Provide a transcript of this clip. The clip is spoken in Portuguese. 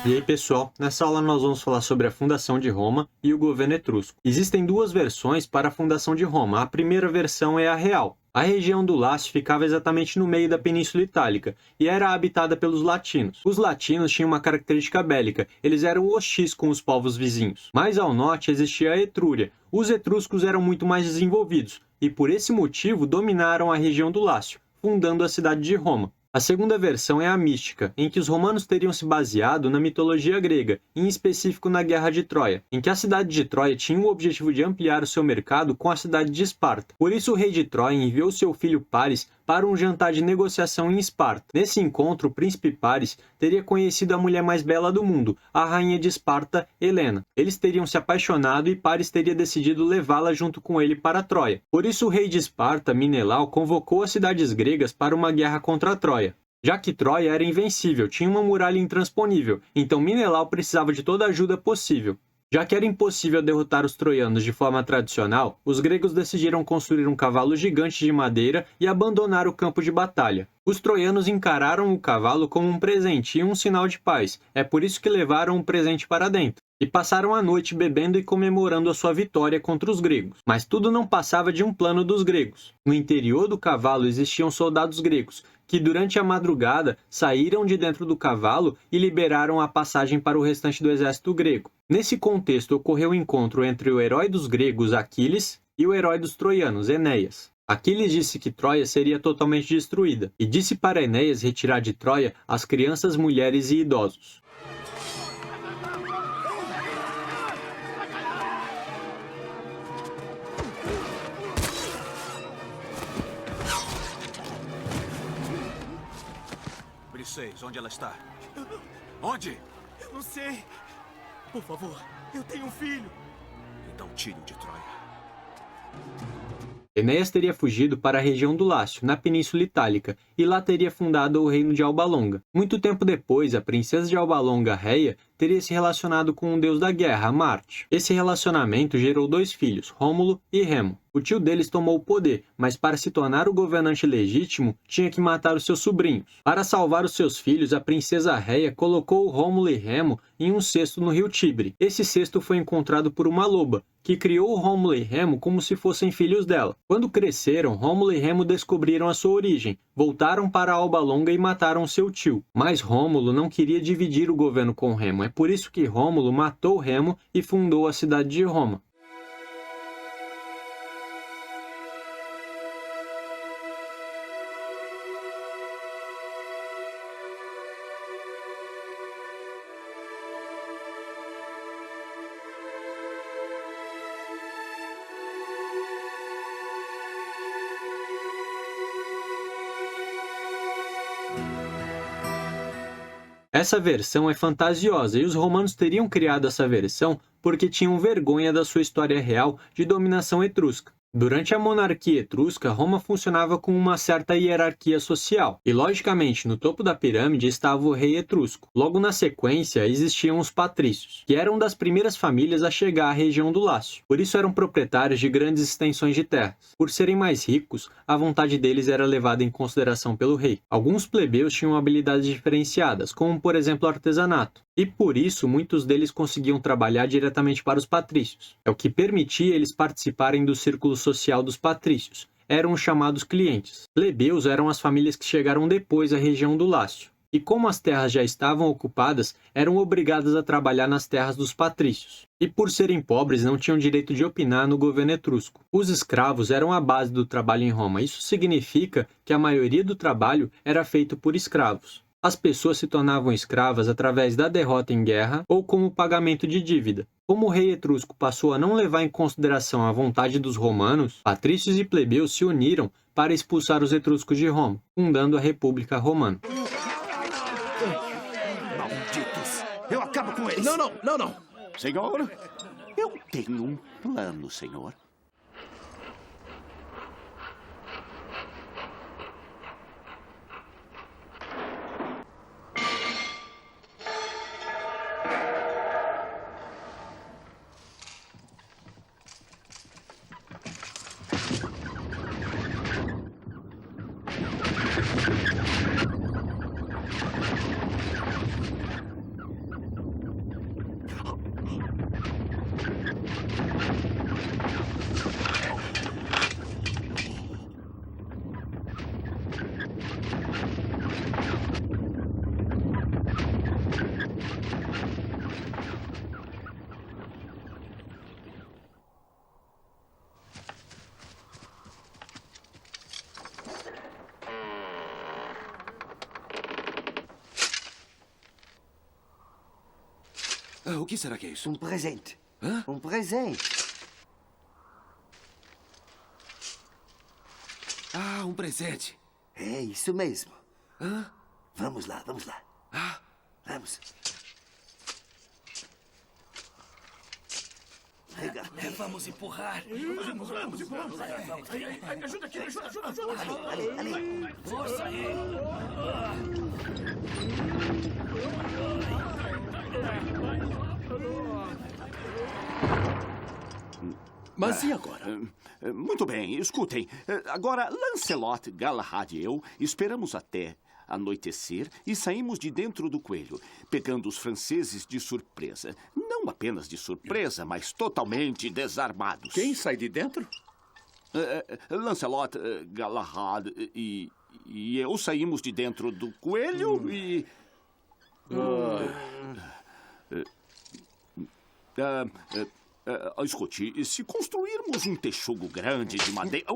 E aí, pessoal, nessa aula nós vamos falar sobre a fundação de Roma e o governo etrusco. Existem duas versões para a fundação de Roma. A primeira versão é a real. A região do Lácio ficava exatamente no meio da Península Itálica e era habitada pelos latinos. Os latinos tinham uma característica bélica, eles eram hostis com os povos vizinhos. Mais ao norte existia a Etrúria. Os etruscos eram muito mais desenvolvidos e por esse motivo dominaram a região do Lácio, fundando a cidade de Roma. A segunda versão é a mística, em que os romanos teriam se baseado na mitologia grega, em específico na Guerra de Troia, em que a cidade de Troia tinha o objetivo de ampliar o seu mercado com a cidade de Esparta. Por isso o rei de Troia enviou seu filho Paris para um jantar de negociação em Esparta. Nesse encontro, o príncipe Paris teria conhecido a mulher mais bela do mundo, a rainha de Esparta, Helena. Eles teriam se apaixonado e Paris teria decidido levá-la junto com ele para Troia. Por isso o rei de Esparta, Menelau, convocou as cidades gregas para uma guerra contra Troia. Já que Troia era invencível, tinha uma muralha intransponível, então Menelau precisava de toda a ajuda possível. Já que era impossível derrotar os troianos de forma tradicional, os gregos decidiram construir um cavalo gigante de madeira e abandonar o campo de batalha. Os troianos encararam o cavalo como um presente e um sinal de paz, é por isso que levaram o presente para dentro. E passaram a noite bebendo e comemorando a sua vitória contra os gregos. Mas tudo não passava de um plano dos gregos. No interior do cavalo existiam soldados gregos, que durante a madrugada saíram de dentro do cavalo e liberaram a passagem para o restante do exército grego. Nesse contexto ocorreu o encontro entre o herói dos gregos, Aquiles, e o herói dos troianos, Enéas. Aquiles disse que Troia seria totalmente destruída, e disse para Enéas retirar de Troia as crianças, mulheres e idosos. Briseis, onde ela está? Onde? Eu não sei. Por favor, eu tenho um filho. Então tire-o de Troia. Enéas teria fugido para a região do Lácio, na Península Itálica, e lá teria fundado o reino de Alba Longa. Muito tempo depois, a princesa de Alba Longa, Reia, teria se relacionado com um deus da guerra, Marte. Esse relacionamento gerou dois filhos, Rômulo e Remo. O tio deles tomou o poder, mas para se tornar o governante legítimo, tinha que matar os seus sobrinhos. Para salvar os seus filhos, a princesa Reia colocou Rômulo e Remo em um cesto no rio Tibre. Esse cesto foi encontrado por uma loba, que criou Rômulo e Remo como se fossem filhos dela. Quando cresceram, Rômulo e Remo descobriram a sua origem, voltaram para Alba Longa e mataram seu tio. Mas Rômulo não queria dividir o governo com Remo, é por isso que Rômulo matou Remo e fundou a cidade de Roma. Essa versão é fantasiosa e os romanos teriam criado essa versão porque tinham vergonha da sua história real de dominação etrusca. Durante a monarquia etrusca, Roma funcionava com uma certa hierarquia social, e logicamente no topo da pirâmide estava o rei etrusco. Logo na sequência existiam os patrícios, que eram das primeiras famílias a chegar à região do Lácio. Por isso eram proprietários de grandes extensões de terras. Por serem mais ricos, a vontade deles era levada em consideração pelo rei. Alguns plebeus tinham habilidades diferenciadas, como por exemplo o artesanato. E por isso, muitos deles conseguiam trabalhar diretamente para os patrícios. É o que permitia eles participarem do círculo social dos patrícios. Eram os chamados clientes. Plebeus eram as famílias que chegaram depois à região do Lácio. E como as terras já estavam ocupadas, eram obrigadas a trabalhar nas terras dos patrícios. E por serem pobres, não tinham direito de opinar no governo etrusco. Os escravos eram a base do trabalho em Roma. Isso significa que a maioria do trabalho era feito por escravos. As pessoas se tornavam escravas através da derrota em guerra ou como pagamento de dívida. Como o rei etrusco passou a não levar em consideração a vontade dos romanos, patrícios e plebeus se uniram para expulsar os etruscos de Roma, fundando a República Romana. Malditos! Eu acabo com eles! Não! Senhor, tenho um plano, senhor. O que será que é isso? Um presente. Hã? Um presente. Ah, um presente. É isso mesmo. Hã? Vamos lá, vamos lá. Ah, Vamos. Pega. Vamos empurrar. Vamos empurrar. Ajuda aqui, ajuda. Ali. Força aí. Mas e agora? Muito bem, escutem. Agora, Lancelot, Galahad e eu esperamos até anoitecer e saímos de dentro do coelho, pegando os franceses de surpresa. Não apenas de surpresa, mas totalmente desarmados. Quem sai de dentro? Lancelot, Galahad e eu saímos de dentro do coelho e... escute, se construirmos um texugo grande de madeira...